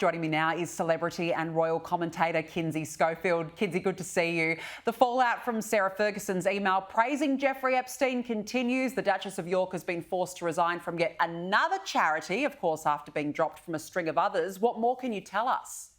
Joining me now is celebrity and royal commentator Kinsey Schofield. Kinsey, good to see you. The fallout from Sarah Ferguson's email praising Jeffrey Epstein continues. The Duchess of York has been forced to resign from yet another charity, of course, after being dropped from a string of others. What more can you tell us?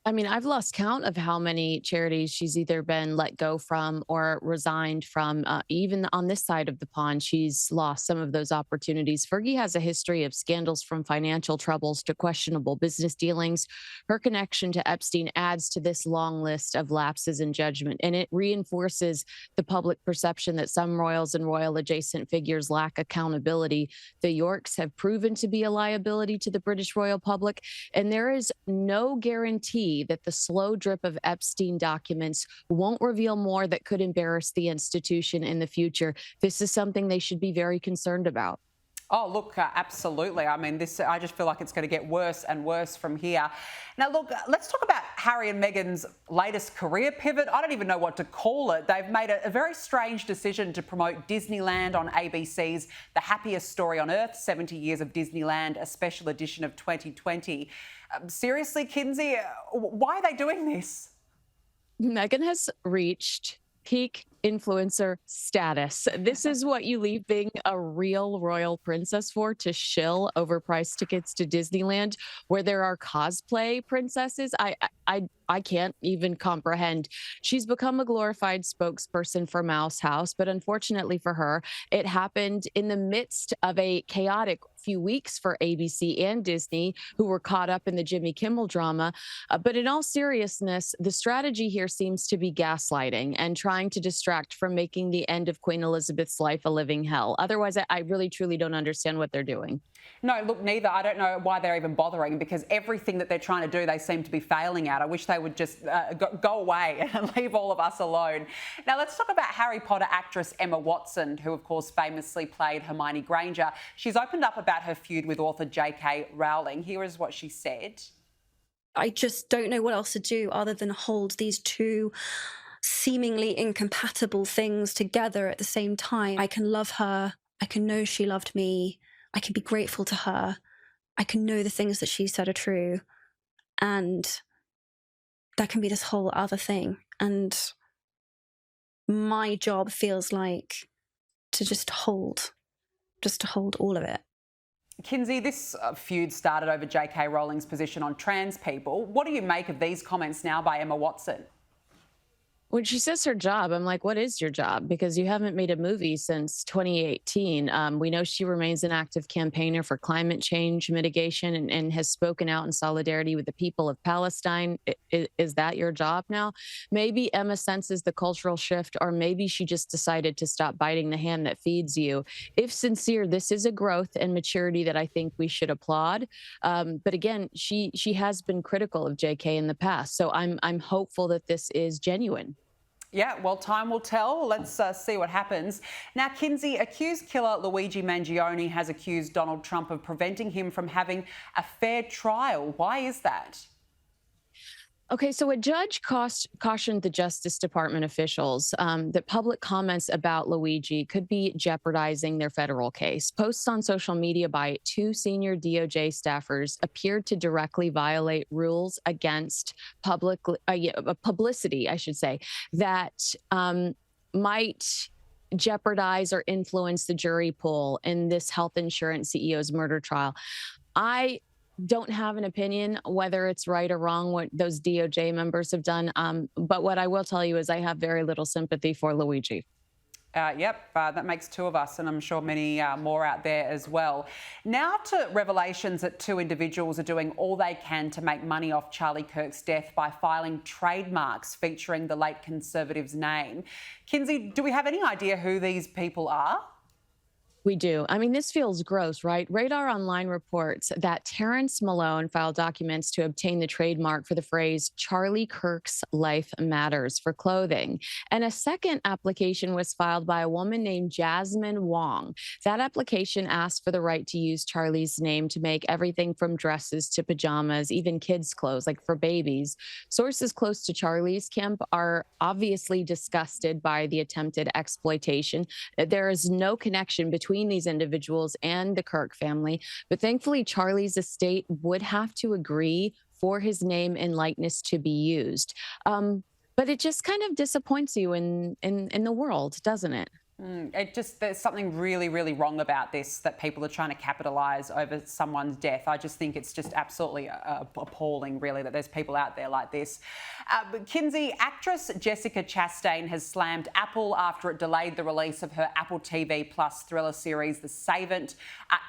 I mean, I've lost count of how many charities she's either been let go from or resigned from. Even on this side of the pond, she's lost some of those opportunities. Fergie has a history of scandals from financial troubles to questionable business dealings. Her connection to Epstein adds to this long list of lapses in judgment, and it reinforces the public perception that some royals and royal adjacent figures lack accountability. The Yorks have proven to be a liability to the British royal public, and there is no guarantee that the slow drip of Epstein documents won't reveal more that could embarrass the institution in the future. This is something they should be very concerned about. Oh, look, absolutely. I mean, I just feel like it's going to get worse and worse from here. Now, look, let's talk about Harry and Meghan's latest career pivot. I don't even know what to call it. They've made a very strange decision to promote Disneyland on ABC's The Happiest Story on Earth, 70 Years of Disneyland, a special edition of 2020. Seriously, Kinsey, why are they doing this? Meghan has reached peak influencer status. This is what you leave being a real royal princess for, to shill overpriced tickets to Disneyland where there are cosplay princesses. I can't even comprehend. She's become a glorified spokesperson for Mouse House, but unfortunately for her, it happened in the midst of a chaotic few weeks for ABC and Disney, who were caught up in the Jimmy Kimmel drama. But in all seriousness, the strategy here seems to be gaslighting and trying to distract from making the end of Queen Elizabeth's life a living hell. Otherwise, I really, truly don't understand what they're doing. No, look, neither. I don't know why they're even bothering, because everything that they're trying to do, they seem to be failing at. I wish they would just go away and leave all of us alone. Now, let's talk about Harry Potter actress Emma Watson, who, of course, famously played Hermione Granger. She's opened up about her feud with author J.K. Rowling. Here is what she said. I just don't know what else to do other than hold these two seemingly incompatible things together at the same time. I can love her. I can know she loved me. I can be grateful to her. I can know the things that she said are true. And there can be this whole other thing. And my job feels like to just hold all of it. Kinsey, this feud started over J.K. Rowling's position on trans people. What do you make of these comments now by Emma Watson? When she says her job, I'm like, what is your job? Because you haven't made a movie since 2018. We know she remains an active campaigner for climate change mitigation and has spoken out in solidarity with the people of Palestine. Is that your job now? Maybe Emma senses the cultural shift, or maybe she just decided to stop biting the hand that feeds you. If sincere, this is a growth and maturity that I think we should applaud. But again, she has been critical of JK in the past. So I'm hopeful that this is genuine. Yeah, well, time will tell. Let's see what happens. Now, Kinsey, accused killer Luigi Mangione has accused Donald Trump of preventing him from having a fair trial. Why is that? Okay, so a judge cautioned the Justice Department officials that public comments about Luigi could be jeopardizing their federal case. Posts on social media by two senior DOJ staffers appeared to directly violate rules against publicity, I should say, that might jeopardize or influence the jury pool in this health insurance CEO's murder trial. I don't have an opinion whether it's right or wrong what those DOJ members have done. But what I will tell you is I have very little sympathy for Luigi. That makes two of us, and I'm sure many more out there as well. Now to revelations that two individuals are doing all they can to make money off Charlie Kirk's death by filing trademarks featuring the late Conservative's name. Kinsey, do we have any idea who these people are? We do. I mean, this feels gross, right? Radar Online reports that Terrence Malone filed documents to obtain the trademark for the phrase Charlie Kirk's Life Matters for clothing. And a second application was filed by a woman named Jasmine Wong. That application asked for the right to use Charlie's name to make everything from dresses to pajamas, even kids' clothes, like for babies. Sources close to Charlie's camp are obviously disgusted by the attempted exploitation. There is no connection between between these individuals and the Kirk family. But thankfully, Charlie's estate would have to agree for his name and likeness to be used. But it just kind of disappoints you in the world, doesn't it? There's something really, really wrong about this, that people are trying to capitalise over someone's death. I just think it's just absolutely appalling, really, that there's people out there like this. But Kinsey, actress Jessica Chastain has slammed Apple after it delayed the release of her Apple TV Plus thriller series, The Savant,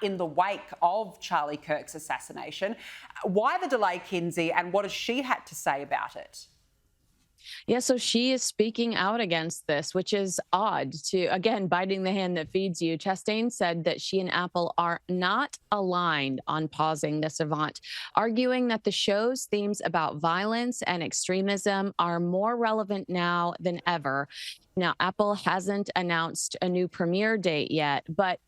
in the wake of Charlie Kirk's assassination. Why the delay, Kinsey, and what has she had to say about it? Yeah, so she is speaking out against this, which is odd to, again, biting the hand that feeds you. Chastain said that she and Apple are not aligned on pausing The Savant, arguing that the show's themes about violence and extremism are more relevant now than ever. Now, Apple hasn't announced a new premiere date yet, but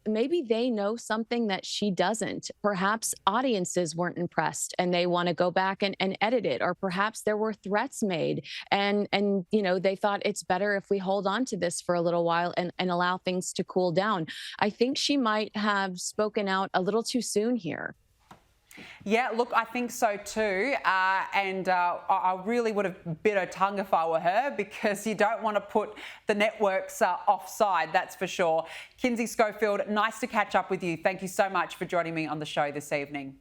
maybe they know something that she doesn't. Perhaps audiences weren't impressed and they want to go back and edit it. Or perhaps there were threats made and they thought it's better if we hold on to this for a little while and allow things to cool down. I think she might have spoken out a little too soon here. Yeah, look, I think so too. I really would have bit her tongue if I were her, because you don't want to put the networks offside, that's for sure. Kinsey Schofield, nice to catch up with you. Thank you so much for joining me on the show this evening.